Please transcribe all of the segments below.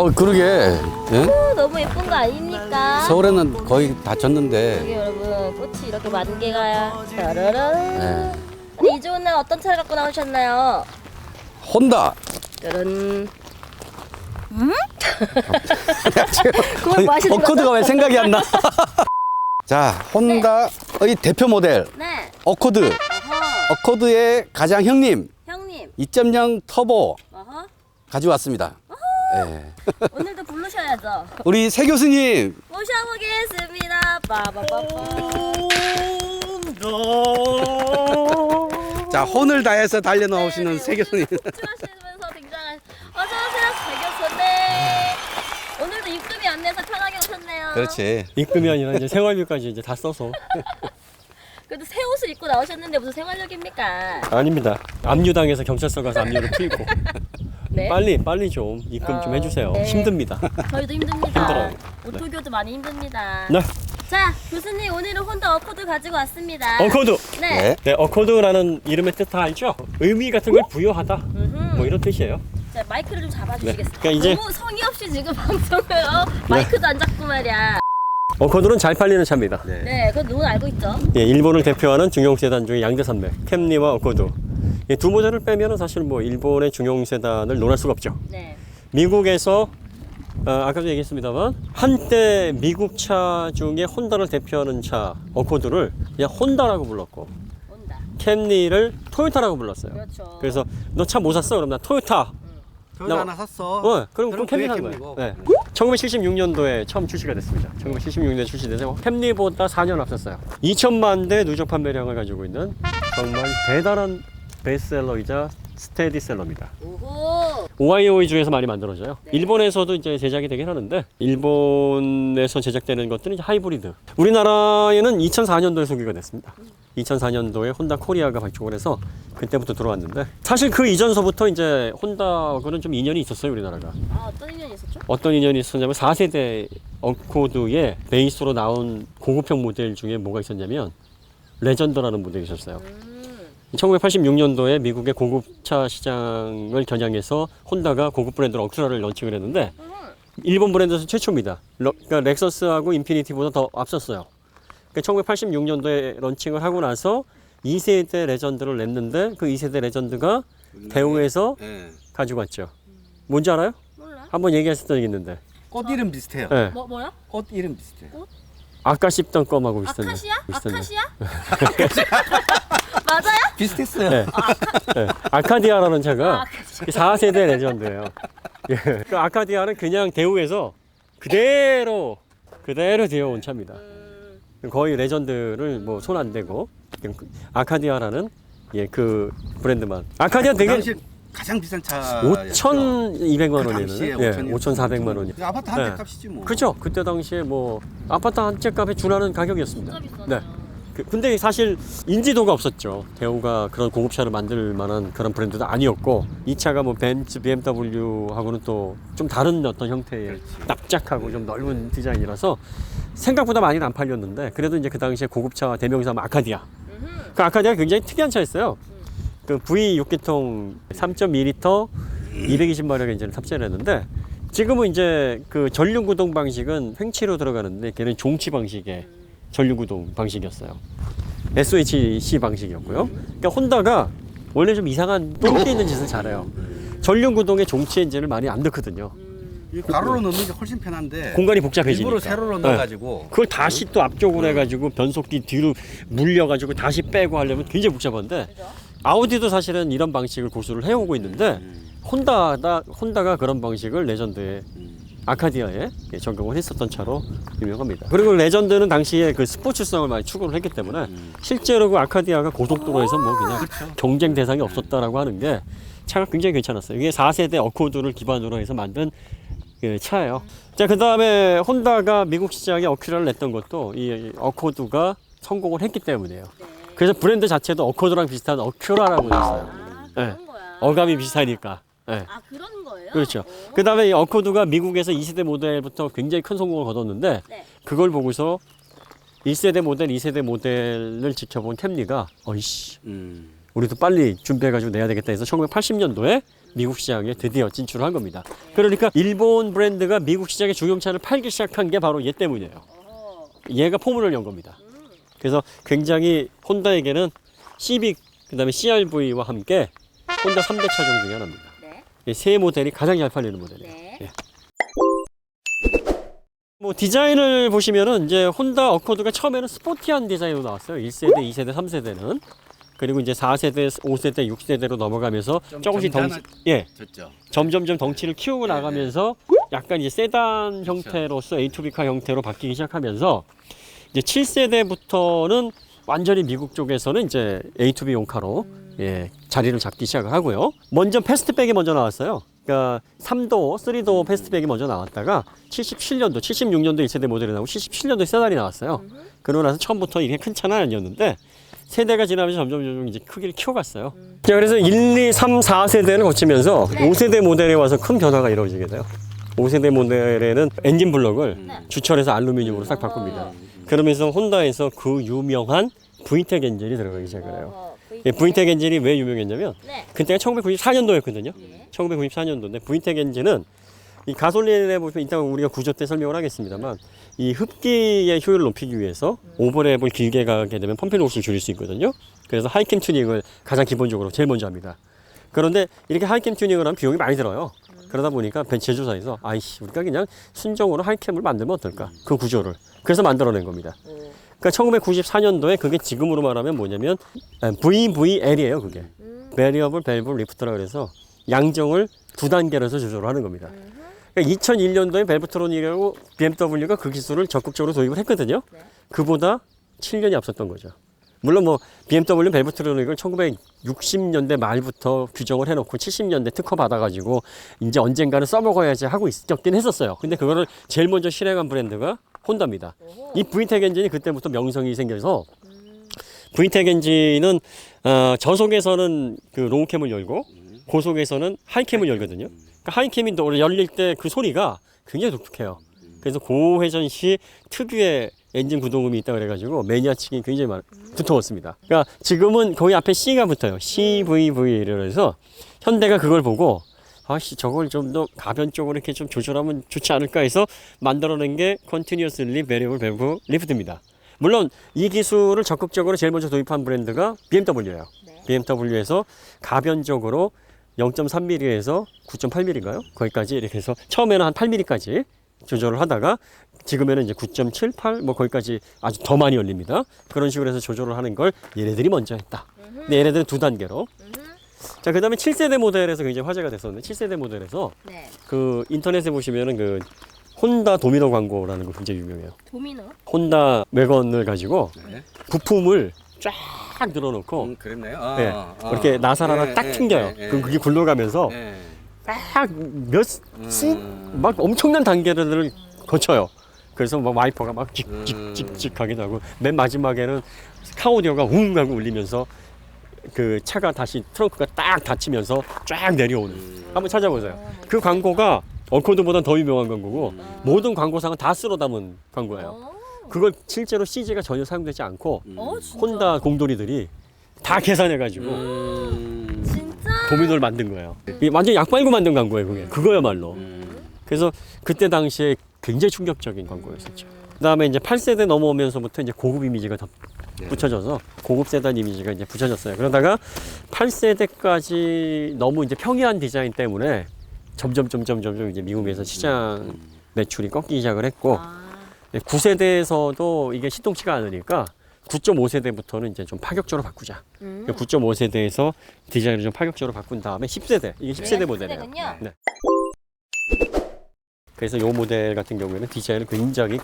그러게. 예? 너무 예쁜 거 아닙니까? 서울에는 거의 다 졌는데. 여기 여러분 꽃이 이렇게 만개가 짜라란. 네. 아니 이 좋은 날 어떤 차를 갖고 나오셨나요? 혼다. 짜란. 그걸 아니, 뭐 하시는 거죠? 어코드가 왜 생각이 안 나? 자, 혼다의 대표 모델 네. 어코드. 어허. 어코드의 가장 형님 형님. 2.0 터보 어허. 가져왔습니다. 예. 오늘도 부르셔야죠. 우리 새 교수님. 모셔보겠습니다. 빠바바바. 자, 혼을 다해서 달려나오시는 새 교수님. 춤추시면서 등장한 어서오세요 새 교수님. 오늘도 입금이 안 돼서 편하게 오셨네요. 그렇지. 입금이 아니라 이제 생활비까지 이제 다 써서. 그래도 새 옷을 입고 나오셨는데 무슨 생활력입니까? 아닙니다. 압류당해서 경찰서 가서 압류를 풀고. 네. 빨리 좀 입금 좀 해주세요. 네. 힘듭니다. 저희도 힘듭니다. 힘들어요. 오토교도 많이 힘듭니다. 네. 자, 교수님 오늘은 혼다 어코드 가지고 왔습니다. 어코드. 네. 네, 어코드라는 이름의 뜻 다 알죠? 의미 같은 걸 부여하다. 음흠. 뭐 이런 뜻이에요. 자, 마이크를 좀 잡아주시겠어요? 네, 그러니까 이제- 너무 성의 없이 지금 방송을 마이크도 안 잡고 말이야. 어코드는 잘 팔리는 차입니다. 네, 그건 누군 알고 있죠? 예, 일본을 대표하는 중형 세단 중에 양대 산맥, 캠리와 어코드. 이 두 모델을 빼면은 사실 뭐 일본의 중형 세단을 논할 수가 없죠. 네. 미국에서 아까도 얘기했습니다만 한때 미국 차 중에 혼다를 대표하는 차 어코드를 그냥 혼다라고 불렀고 온다. 캠리를 토요타라고 불렀어요. 그렇죠. 그래서 너 차 뭐 샀어? 그럼 나 토요타. 저도 나- 하나 샀어. 그럼 그게 캠리 산 캠리고. 거예요. 네. 1976년도에 처음 출시가 됐습니다. 1976년에 출시돼서 캠리보다 4년 앞섰어요. 2천만 대 누적 판매량을 가지고 있는 정말 대단한 베스트셀러이자 스테디셀러입니다. 오호. 오하이오 주에서 많이 만들어져요. 네. 일본에서도 이제 제작이 되긴 하는데 일본에서 제작되는 것들은 이제 하이브리드. 우리나라에는 2004년도에 소개가 됐습니다. 2004년도에 혼다 코리아가 발족을 해서 그때부터 들어왔는데 사실 그 이전서부터 이제 혼다하고는 좀 인연이 있었어요, 우리나라가. 아, 어떤 인연이 있었죠? 어떤 인연이 있었냐면 4세대 어코드의 베이스로 나온 고급형 모델 중에 뭐가 있었냐면 레전더라는 모델이 있었어요. 1986년도에 미국의 고급차 시장을 겨냥해서 혼다가 고급 브랜드로 어큐라를 런칭을 했는데 일본 브랜드에서 최초입니다. 그러니까 렉서스하고 인피니티보다 더 앞섰어요. 그러니까 1986년도에 런칭을 하고 나서 2세대 레전드를 냈는데 그 2세대 레전드가 대우에서 예. 가지고 왔죠. 뭔지 알아요? 몰라. 한번 얘기하셨던 적이 있는데. 꽃 이름 비슷해요. 네. 뭐야? 꽃 이름 비슷해. 아까 씹던 껌하고 비슷한데. 아카시아? 비슷한데. 아카시아? 맞아요? 비슷했어요. 네. 네. 아카디아라는 차가 아카시아. 4세대 레전드예요. 예. 그 아카디아는 그냥 대우에서 그대로 되어온 차입니다. 거의 레전드를 뭐 손 안 대고 그냥 아카디아라는 그 브랜드만. 아카디아 그 되게 당시 가장 비싼 차. 5,200만 그 당시에 원이에요. 5,400만 원이. 그 아파트 한 네. 대 값이지 뭐. 그렇죠. 그때 당시에 뭐 아파트 한 채 값에 준하는 가격이었습니다. 진짜 비싸네요. 네. 근데 사실 인지도가 없었죠. 대우가 그런 고급차를 만들 만한 그런 브랜드도 아니었고 이 차가 뭐 벤츠, BMW하고는 또 좀 다른 어떤 형태의 그렇지. 납작하고 좀 넓은 디자인이라서 생각보다 많이는 안 팔렸는데 그래도 이제 그 당시에 고급차 대명사 아카디아. 그 아카디아가 굉장히 특이한 차였어요. 그 V6기통 3.2L 220마력의 엔진을 탑재를 했는데 지금은 이제 그 전륜구동 방식은 횡치로 들어가는데 걔는 종치 방식의 전륜구동 방식이었어요. SOHC 방식이었고요. 그러니까 혼다가 원래 좀 이상한 똥개 있는 짓을 잘해요. 전륜구동의 종치 엔진을 많이 안 넣거든요. 이 가로로 넣는 게 훨씬 편한데. 공간이 복잡해지니까. 일부러 세로로 넣어가지고. 그걸 다시 또 앞쪽으로 해가지고 변속기 뒤로 물려가지고 다시 빼고 하려면 굉장히 복잡한데 그죠? 아우디도 사실은 이런 방식을 고수를 해오고 있는데 혼다가 그런 방식을 레전드에 아카디아에 적용을 했었던 차로 유명합니다. 그리고 레전드는 당시에 그 스포츠성을 많이 추구를 했기 때문에 실제로 그 아카디아가 고속도로에서 뭐 그냥 경쟁 대상이 없었다라고 하는 게 차가 굉장히 괜찮았어요. 이게 4세대 어코드를 기반으로 해서 만든 그 차예요. 자, 그 다음에 혼다가 미국 시장에 어큐라를 냈던 것도 이 어코드가 성공을 했기 때문이에요. 네. 그래서 브랜드 자체도 어코드랑 비슷한 어큐라라고 했어요. 아, 네. 그런 거야. 어감이 비슷하니까. 네. 아, 그런 거예요? 그렇죠. 오. 그 다음에 이 어코드가 미국에서 2세대 모델부터 굉장히 큰 성공을 거뒀는데 네. 그걸 보고서 1세대 모델, 2세대 모델을 지켜본 캠리가 어이씨 우리도 빨리 준비해가지고 내야 되겠다 해서 1980년도에 미국 시장에 드디어 진출한 겁니다. 그러니까 일본 브랜드가 미국 시장에 중형차를 팔기 시작한 게 바로 얘 때문이에요. 얘가 포문을 연 겁니다. 그래서 굉장히 혼다에게는 시빅, 그 다음에 CR-V와 함께 혼다 3대 차종 중에 하나입니다. 네. 이 세 모델이 가장 잘 팔리는 모델이에요. 네. 예. 뭐 디자인을 보시면은 이제 혼다 어코드가 처음에는 스포티한 디자인으로 나왔어요. 1세대, 2세대, 3세대는. 그리고 이제 4세대, 5세대, 6세대로 넘어가면서 조금씩 점점점 덩치를 키우고 나가면서 약간 이제 세단 형태로서 A2B카 형태로 바뀌기 시작하면서 이제 7세대부터는 완전히 미국 쪽에서는 이제 A2B 용카로 자리를 잡기 시작을 하고요. 먼저 패스트백이 먼저 나왔어요. 그러니까 3도, 3도 패스트백이 먼저 나왔다가 77년도, 76년도 1세대 모델이 나오고 77년도에 세단이 나왔어요. 그러고 나서 처음부터 이렇게 큰 차는 아니었는데 세대가 지나면서 점점 이제 크기를 키워갔어요. 자, 그래서 1, 2, 3, 4세대를 거치면서 5세대 모델에 와서 큰 변화가 이루어지게 돼요. 5세대 모델에는 엔진 블럭을 주철에서 알루미늄으로 싹 바꿉니다. 그러면서 혼다에서 그 유명한 VTEC 엔진이 들어가기 시작을 해요. VTEC 엔진이 왜 유명했냐면 그때가 1994년도였거든요. 1994년도인데 VTEC 엔진은 이 가솔린에 보시면 이따 우리가 구조 때 설명을 하겠습니다만 이 흡기의 효율을 높이기 위해서 오버랩을 길게 가게 되면 펌핑 로스를 줄일 수 있거든요. 그래서 하이캠 튜닝을 가장 기본적으로 제일 먼저 합니다. 그런데 이렇게 하이캠 튜닝을 하면 비용이 많이 들어요. 그러다 보니까 제조사에서 아이씨 우리가 그냥 순정으로 하이캠을 만들면 어떨까 그 구조를 그래서 만들어낸 겁니다. 그러니까 1994년도에 그게 지금으로 말하면 뭐냐면 VVL이에요. 그게 Variable Valve Lift라 그래서 양정을 두 단계로 해서 조절을 하는 겁니다. 그러니까 2001년도에 벨브트론이라고 BMW가 그 기술을 적극적으로 도입을 했거든요. 그보다 7년이 앞섰던 거죠. 물론 뭐 BMW 벨브트론을 1960년대 말부터 규정을 해놓고 70년대 특허 받아가지고 이제 언젠가는 써먹어야지 하고 있었긴 했었어요. 근데 그거를 제일 먼저 실행한 브랜드가 혼다입니다. 이 VTEC 엔진이 그때부터 명성이 생겨서 VTEC 엔진은 저속에서는 그 로우캠을 열고 고속에서는 하이캠을 열거든요. 그러니까 하이캠이 열릴 때 그 소리가 굉장히 독특해요. 그래서 고회전 시 특유의 엔진 구동음이 있다 그래가지고 매니아층이 굉장히 두터웠습니다. 그러니까 지금은 거기 앞에 C가 붙어요. CVV를 해서 현대가 그걸 보고 아씨 저걸 좀 더 가변 쪽으로 이렇게 좀 조절하면 좋지 않을까 해서 만들어낸 게 Continuously Variable Valve Lift입니다. 물론 이 기술을 적극적으로 제일 먼저 도입한 브랜드가 BMW예요. BMW에서 가변적으로 0.3mm에서 9.8mm인가요? 거기까지 이렇게 해서 처음에는 한 8mm까지 조절을 하다가 지금에는 이제 9.7, 8 뭐 거기까지 아주 더 많이 열립니다. 그런 식으로 해서 조절을 하는 걸 얘네들이 먼저 했다. 근데 얘네들은 두 단계로. 자, 그다음에 7세대 모델에서 굉장히 화제가 됐었는데 7세대 모델에서 그 인터넷에 보시면은 그 혼다 도미노 광고라는 거 굉장히 유명해요. 도미노? 혼다 외건을 가지고 부품을 쫙 늘어놓고 그랬나요? 이렇게 나사 하나 딱 튕겨요. 그럼 그게 굴러가면서 막 엄청난 단계를 거쳐요. 그래서 막 와이퍼가 막 찍찍찍찍 하기도 하고 맨 마지막에는 카오디오가 웅 하고 울리면서 그 차가 다시 트렁크가 딱 닫히면서 쫙 내려오는 한번 찾아보세요. 그 광고가 어코드보다 더 유명한 광고고 모든 광고상은 다 쓸어 담은 광고예요. 그걸 실제로 CG가 전혀 사용되지 않고 혼다 공돌이들이 다 계산해가지고 진짜? 도미노를 만든 거예요. 이게 완전 약 빨고 만든 광고예요. 그게 그거야말로. 그래서 그때 당시에 굉장히 충격적인 광고였었죠. 그다음에 이제 8세대 넘어오면서부터 이제 고급 이미지가 더 붙여져서 고급 세단 이미지가 이제 붙여졌어요. 그러다가 8세대까지 너무 이제 평이한 디자인 때문에 점점 이제 미국에서 시장 매출이 꺾이기 시작을 했고 9세대에서도 이게 시동치가 않으니까 9.5세대부터는 이제 좀 파격적으로 바꾸자. 9.5세대에서 디자인을 좀 파격적으로 바꾼 다음에 10세대, 이게 10세대 모델이에요. 네. 그래서 이 모델 같은 경우에는 디자인을 굉장히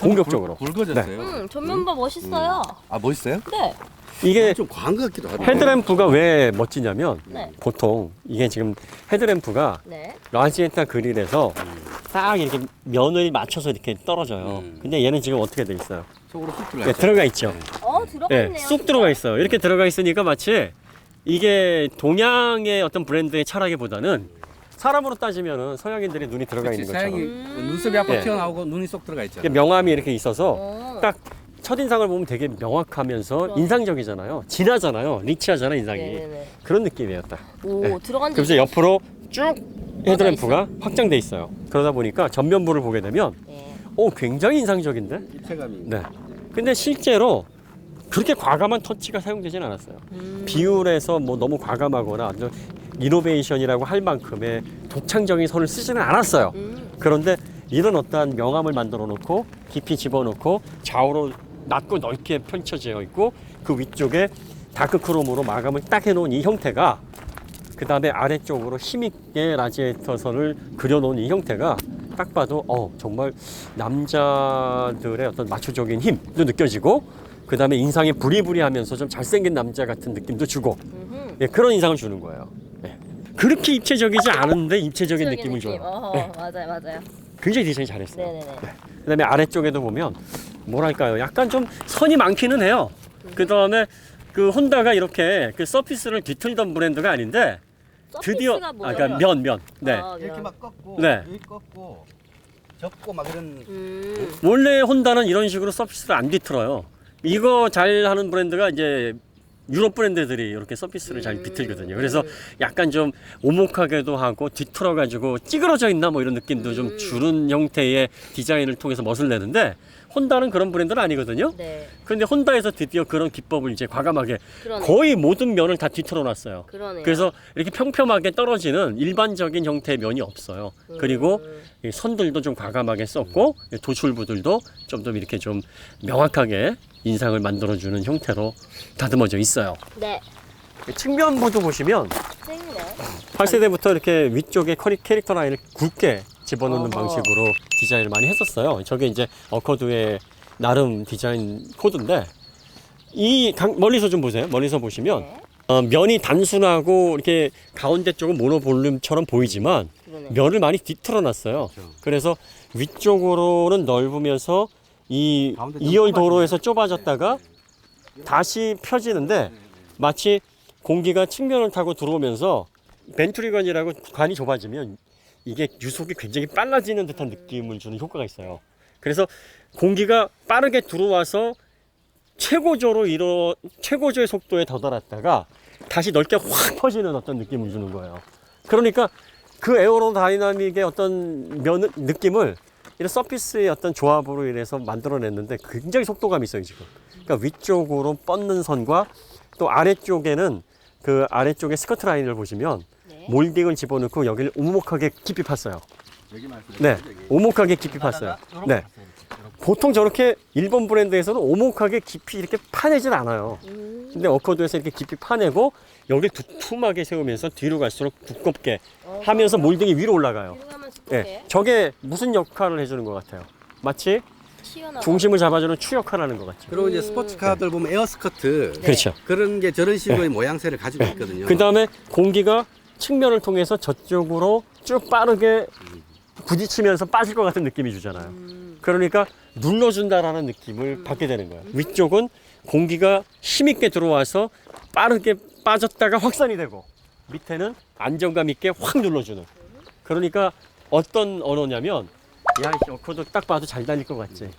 공격적으로. 굵어졌어요. 전면부 멋있어요. 아 멋있어요? 네. 이게 좀 과한 것 같기도 하고. 헤드램프가 왜 멋지냐면 네. 보통 이게 지금 헤드램프가 네. 라지엔타 그릴에서 딱 이렇게 면을 맞춰서 이렇게 떨어져요. 근데 얘는 지금 어떻게 돼 있어요? 속으로 쑥 네, 들어가 있죠. 들어가 있네요. 쑥 들어가 있어요. 이렇게 들어가 있으니까 마치 이게 동양의 어떤 브랜드의 차라기보다는 사람으로 따지면은 서양인들의 눈이 들어가 있는 것처럼 눈썹이 앞으로 튀어나오고 눈이 쏙 들어가 있죠. 명암이 이렇게 있어서 딱 첫인상을 보면 되게 명확하면서 그럼. 인상적이잖아요. 진하잖아요. 리치하잖아 인상이. 네네네. 그런 느낌이었다. 오 네. 들어간 지 그래서 옆으로 쭉 헤드램프가 확장돼 있어요. 그러다 보니까 전면부를 보게 되면 네. 굉장히 인상적인데? 입체감이. 네. 근데 실제로 그렇게 과감한 터치가 사용되진 않았어요. 비율에서 뭐 너무 과감하거나 아주 이노베이션이라고 할 만큼의 독창적인 선을 쓰지는 않았어요. 그런데 이런 어떠한 명암을 만들어 놓고 깊이 집어넣고 좌우로 낮고 넓게 펼쳐져 있고 그 위쪽에 다크크롬으로 마감을 딱 해놓은 이 형태가 그 다음에 아래쪽으로 힘있게 라지에이터 선을 그려놓은 이 형태가 딱 봐도 정말 남자들의 어떤 마초적인 힘도 느껴지고 그 다음에 인상이 부리부리하면서 좀 잘생긴 남자 같은 느낌도 주고 예, 그런 인상을 주는 거예요. 예. 그렇게 입체적이지 않은데 입체적인 느낌을 느낌. 줘요. 네. 맞아요. 굉장히 디자인 잘했어요. 네네네. 그 다음에 아래쪽에도 보면 뭐랄까요, 약간 좀 선이 많기는 해요. 그 다음에 그 혼다가 이렇게 그 서피스를 뒤틀던 브랜드가 아닌데 드디어 서피스가 뭐예요? 그러니까 면 네. 아, 이렇게 면. 막 꺾고 네. 여기 꺾고 접고 막 이런. 원래 혼다는 이런 식으로 서피스를 안 뒤틀어요. 이거 잘하는 브랜드가 이제 유럽 브랜드들이 이렇게 서피스를 잘 뒤틀거든요. 그래서 약간 좀 오목하게도 하고 뒤틀어가지고 찌그러져 있나 뭐 이런 느낌도 좀 주는 형태의 디자인을 통해서 멋을 내는데 혼다는 그런 브랜드는 아니거든요. 네. 그런데 혼다에서 드디어 그런 기법을 이제 과감하게 그러네. 거의 모든 면을 다 뒤틀어 놨어요. 그러네요. 그래서 이렇게 평평하게 떨어지는 일반적인 형태의 면이 없어요. 그리고 이 선들도 좀 과감하게 썼고 도출부들도 좀 더 이렇게 좀 명확하게 인상을 만들어주는 형태로 다듬어져 있어요. 네. 측면부도 보시면 생이네. 8세대부터 이렇게 위쪽에 캐릭터 라인을 굵게 집어넣는 어허. 방식으로 디자인을 많이 했었어요. 저게 이제 어커드의 나름 디자인 코드인데 멀리서 좀 보세요. 멀리서 보시면 네. 면이 단순하고 이렇게 가운데 쪽은 모노볼륨처럼 보이지만 그러네. 면을 많이 뒤틀어 놨어요. 그래서 위쪽으로는 넓으면서 이 가운데 좀 2열 도로에서 좁아졌다가 다시 펴지는데 마치 공기가 측면을 타고 들어오면서 벤트리건이라고 관이 좁아지면 이게 유속이 굉장히 빨라지는 듯한 느낌을 주는 효과가 있어요. 그래서 공기가 빠르게 들어와서 최고조의 속도에 도달했다가 다시 넓게 확 퍼지는 어떤 느낌을 주는 거예요. 그러니까 그 에어로다이나믹의 어떤 느낌을 이런 서피스의 어떤 조합으로 인해서 만들어냈는데 굉장히 속도감이 있어요, 지금. 그러니까 위쪽으로 뻗는 선과 또 아래쪽에는 그 아래쪽에 스커트 라인을 보시면 네. 몰딩을 집어넣고 여기를 오목하게 깊이 팠어요. 여기 말씀. 네, 오목하게 깊이 팠어요. 네. 보통 저렇게 일본 브랜드에서는 오목하게 깊이 이렇게 파내진 않아요. 근데 어커드에서 이렇게 깊이 파내고 여기 두툼하게 세우면서 뒤로 갈수록 두껍게 하면서 몰딩이 위로 올라가요. 뒤로 가면 네, 두껍게 저게 무슨 역할을 해주는 것 같아요? 마치 튀어나와. 중심을 잡아주는 추 역할을 하는 것 같죠. 그리고 이제 스포츠카들 보면 에어스커트 네. 그렇죠. 그런 게 저런 식의 모양새를 가지고 있거든요. 그 다음에 공기가 측면을 통해서 저쪽으로 쭉 빠르게 부딪히면서 빠질 것 같은 느낌이 주잖아요. 그러니까 눌러준다라는 느낌을 받게 되는 거예요. 위쪽은 공기가 힘있게 들어와서 빠르게 빠졌다가 확산이 되고 밑에는 안정감 있게 확 눌러주는. 그러니까 어떤 언어냐면 야, 이 어커드 딱 봐도 잘 달릴 것 같지.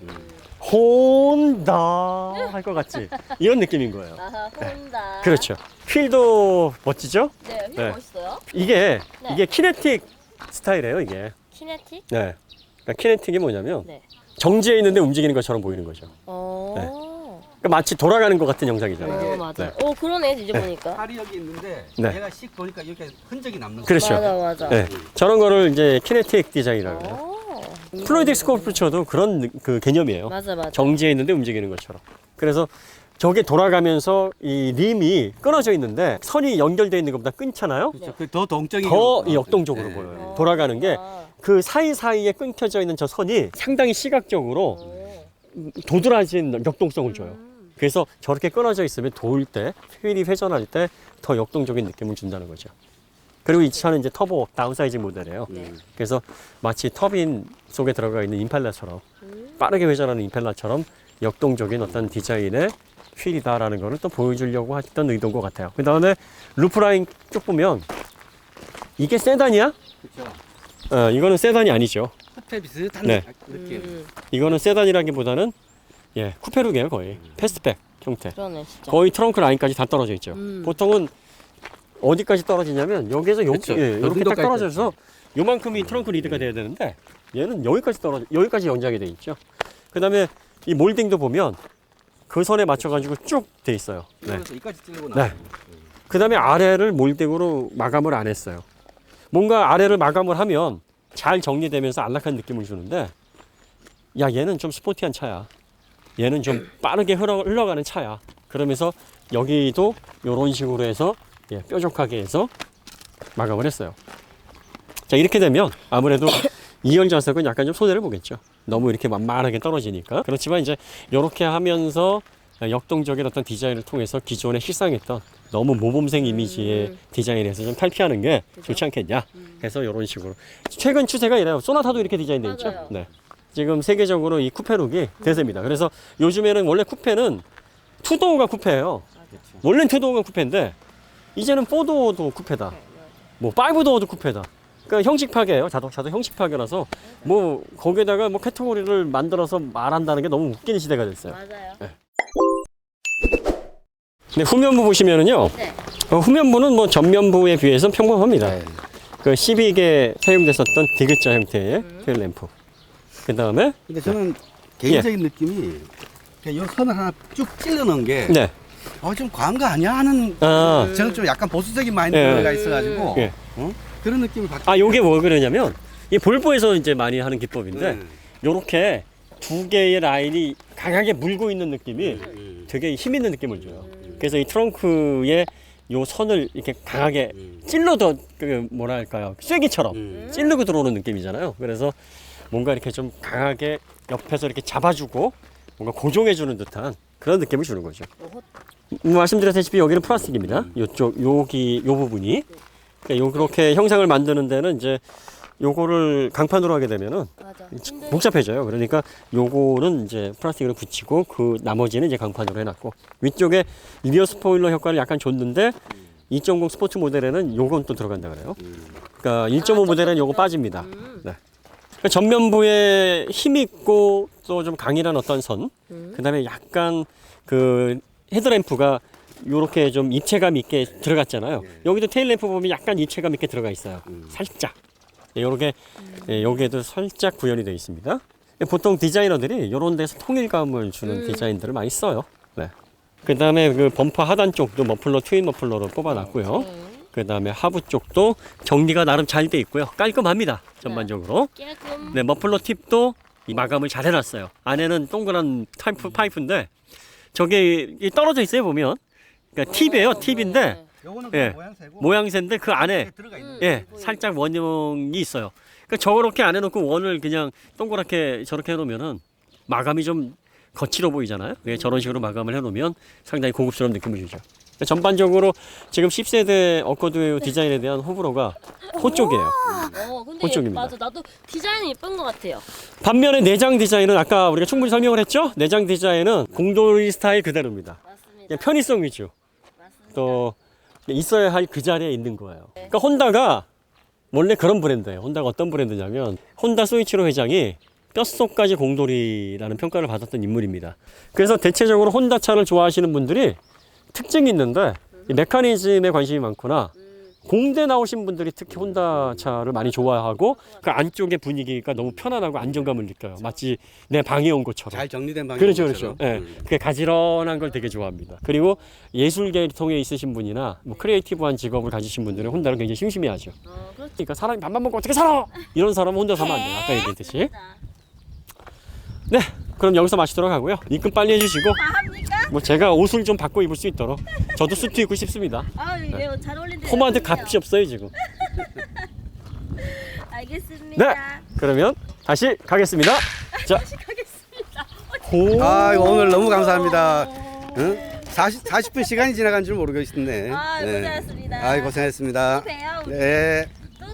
혼다 할 것 같지. 이런 느낌인 거예요. 아하, 혼다. 그렇죠. 휠도 멋지죠? 네, 휠 네. 멋있어요. 이게 네. 키네틱 스타일이에요, 이게. 키네틱? 네. 그러니까 키네틱이 뭐냐면 네. 정지해 있는데 움직이는 것처럼 보이는 거죠. 네. 그러니까 마치 돌아가는 것 같은 영상이잖아요. 맞아. 네. 그러네, 뒤져보니까. 팔이 여기 있는데 네. 내가 씩 보니까 이렇게 흔적이 남는 거예요. 그렇죠. 맞아. 네. 저런 거를 이제 키네틱 디자인이라고 해요. 오. 플루이딕 스culpture도 그런 그 개념이에요. 맞아. 정지해 있는데 움직이는 것처럼. 그래서 저게 돌아가면서 이 림이 끊어져 있는데 선이 연결되어 있는 것보다 끊잖아요. 그렇죠. 더 동적인 더 역동적으로 네. 보여요. 돌아가는 게 아. 그 사이사이에 끊겨져 있는 저 선이 상당히 시각적으로 도드라진 역동성을 줘요. 그래서 저렇게 끊어져 있으면 도울 때, 휠이 회전할 때 더 역동적인 느낌을 준다는 거죠. 그리고 이 차는 이제 터보 다운사이징 모델이에요. 그래서 마치 터빈 속에 들어가 있는 임팔라처럼 빠르게 회전하는 임팔라처럼 역동적인 어떤 디자인의 휠이다라는 거를 또 보여주려고 했던 의도인 것 같아요. 그 다음에 루프라인 쭉 보면 이게 세단이야? 그렇죠. 이거는 세단이 아니죠. 호텔 비슷한 네. 느낌. 이거는 세단이라기보다는 예, 쿠페룩이에요 거의. 패스트백 형태. 그러네 진짜. 거의 트렁크 라인까지 다 떨어져 있죠. 보통은 어디까지 떨어지냐면 여기에서 그쵸. 이렇게 딱 정도까지 떨어져서 요만큼이 트렁크 리드가 돼야 되는데 얘는 여기까지 연장이 돼 있죠. 그다음에 이 몰딩도 보면 그 선에 맞춰가지고 쭉 돼 있어요. 네. 그래서 이까지 찔고 네. 나. 그다음에 아래를 몰딩으로 마감을 안 했어요. 뭔가 아래를 마감을 하면 잘 정리되면서 안락한 느낌을 주는데 야 얘는 좀 스포티한 차야. 얘는 좀 빠르게 흘러가는 차야. 그러면서 여기도 이런 식으로 해서 예, 뾰족하게 해서 마감을 했어요. 자 이렇게 되면 아무래도 2열 좌석은 약간 좀 손해를 보겠죠. 너무 이렇게 만만하게 떨어지니까. 그렇지만 이제 이렇게 하면서 역동적인 어떤 디자인을 통해서 기존에 실상했던 너무 모범생 이미지의 디자인에서 좀 탈피하는 게 좋지 않겠냐 해서 이런 식으로 최근 추세가 이래요. 소나타도 이렇게 디자인되어 있죠. 맞아요. 네. 지금 세계적으로 이 쿠페룩이 대세입니다. 그래서 요즘에는 원래 쿠페는 투도어가 쿠페예요. 원래는 투도어가 쿠페인데 이제는 포도어도 쿠페다. 뭐 파이브도어도 쿠페다. 그러니까 형식 파괴예요. 자동차도 형식 파괴라서 뭐 거기에다가 뭐 카테고리를 만들어서 말한다는 게 너무 웃기는 시대가 됐어요. 맞아요. 근데 후면부 보시면은요. 네. 후면부는 뭐 전면부에 비해서 평범합니다. 네. 그 12개 사용됐었던 디귿자 형태의 테일 램프. 그 다음에 근데 저는 개인적인 느낌이 그냥 요 선을 하나 쭉 찔러 넣은 게 네. 좀 과한 거 아니야 하는 저는 좀 약간 보수적인 마인드가 있어가지고 예. 그런 느낌을 받고 아 요게 뭐 그러냐면 이 볼보에서 이제 많이 하는 기법인데 요렇게 두 개의 라인이 강하게 물고 있는 느낌이 되게 힘 있는 느낌을 줘요. 그래서 이 트렁크에 요 선을 이렇게 강하게 찔러도 그 뭐랄까요 쐐기처럼 찔르고 들어오는 느낌이잖아요. 그래서 뭔가 이렇게 좀 강하게 옆에서 이렇게 잡아주고 뭔가 고정해주는 듯한 그런 느낌을 주는 거죠. 말씀드렸다시피 여기는 플라스틱입니다. 요쪽 요 부분이 요렇게 형상을 만드는 데는 이제 요거를 강판으로 하게 되면은 맞아. 복잡해져요. 그러니까 요거는 이제 플라스틱으로 붙이고 그 나머지는 이제 강판으로 해놨고 위쪽에 리어 스포일러 효과를 약간 줬는데 2.0 스포츠 모델에는 요건 또 들어간다 그래요. 그러니까 1.5 모델에는 요거 빠집니다. 네. 그러니까 전면부에 힘 있고 또 좀 강인한 어떤 선, 그다음에 약간 그 헤드램프가 요렇게 좀 입체감 있게 들어갔잖아요. 여기도 테일램프 보면 약간 입체감 있게 들어가 있어요. 살짝. 요렇게 여기에도 살짝 구현이 되어 있습니다. 보통 디자이너들이 요런 데서 통일감을 주는 디자인들을 많이 써요. 네. 그 다음에 그 범퍼 하단 쪽도 머플러 트윈 머플러로 뽑아놨고요. 그 다음에 하부 쪽도 정리가 나름 잘 돼 있고요. 깔끔합니다. 전반적으로. 깨끔. 네, 머플러 팁도 이 마감을 잘 해놨어요. 안에는 동그란 파이프인데 저게 떨어져 있어요 보면. 그러니까 팁이에요. 팁인데 요거는 예. 모양새고 모양새인데 그 안에 들어가 있는 예, 살짝 원형이 있어요. 그러니까 저렇게 안 해놓고 원을 그냥 동그랗게 저렇게 해놓으면은 마감이 좀 거칠어 보이잖아요. 예, 저런 식으로 마감을 해놓으면 상당히 고급스러운 느낌을 주죠. 그러니까 전반적으로 지금 10세대 어코드 디자인에 대한 호불호가 호쪽이에요. 근데 호쪽입니다. 맞아. 나도 디자인이 예쁜 것 같아요. 반면에 내장 디자인은 아까 우리가 충분히 설명을 했죠? 내장 디자인은 공돌이 스타일 그대로입니다. 맞습니다. 그냥 편의성 위주. 맞습니다. 또 있어야 할 그 자리에 있는 거예요. 그러니까 혼다가 원래 그런 브랜드예요. 혼다가 어떤 브랜드냐면 혼다 소이치로 회장이 뼛속까지 공돌이라는 평가를 받았던 인물입니다. 그래서 대체적으로 혼다 차를 좋아하시는 분들이 특징이 있는데 이 메커니즘에 관심이 많구나. 공대 나오신 분들이 특히 혼다 차를 많이 좋아하고 그 안쪽의 분위기가 너무 편안하고 안정감을 느껴요. 마치 내 방에 온 것처럼. 잘 정리된 방이 그렇죠, 그렇죠. 예, 그게 가지런한 걸 되게 좋아합니다. 그리고 예술 계통에 있으신 분이나 뭐 크리에이티브한 직업을 가지신 분들은 혼다를 굉장히 심심해하죠. 그렇죠. 그러니까 사람이 밥만 먹고 어떻게 살아? 이런 사람은 혼자 사면 안 돼요. 아까 얘기했듯이. 네, 그럼 여기서 마치도록 하고요. 입금 빨리 해주시고 합니까? 뭐 제가 옷을 좀 바꿔 입을 수 있도록 저도 수트 입고 싶습니다. 이게 잘 어울린대요. 포마드 값이 없어요 지금. 알겠습니다. 네, 그러면 다시 가겠습니다. 자, 다시 가겠습니다. 오늘 너무 감사합니다. 응? 40분 시간이 지나간 줄 모르겠네. 고생하셨습니다. 고생했습니다. 봬요. 네.